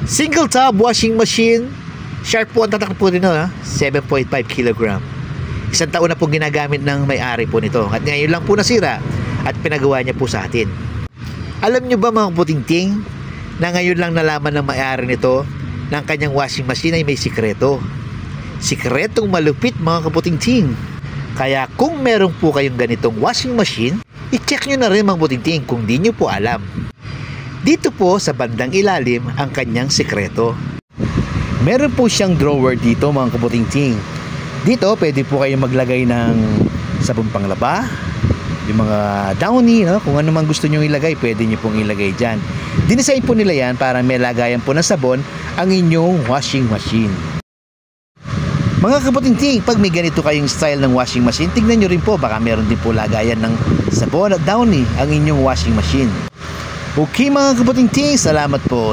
Single tub washing machine. Sharp po ang tatak po nito, 7.5 kg. Isang taon na po ginagamit ng may-ari po nito. At ngayon lang po nasira at pinagawa niya po sa atin. Alam nyo ba mga kaputingting na ngayon lang nalaman ng may-ari nito ng kanyang washing machine ay may sikreto. Sikretong malupit mga kaputingting. Kaya kung meron po kayong ganitong washing machine, i-check nyo na rin mga kaputingting kung di nyo po alam. Dito po sa bandang ilalim ang kanyang sikreto. Meron po siyang drawer dito mga kaputingting. Dito pwede po kayong maglagay ng sabon panglaba, yung mga downy, kung ano man gusto nyo ilagay, pwede nyo pong ilagay dyan. Dinesign po nila yan para may lagayan po ng sabon ang inyong washing machine. Mga kaputingting, pag may ganito kayong style ng washing machine, tignan nyo rin po, baka meron din po lagayan ng sabon at downy ang inyong washing machine. Okay mga kaputingting, salamat po.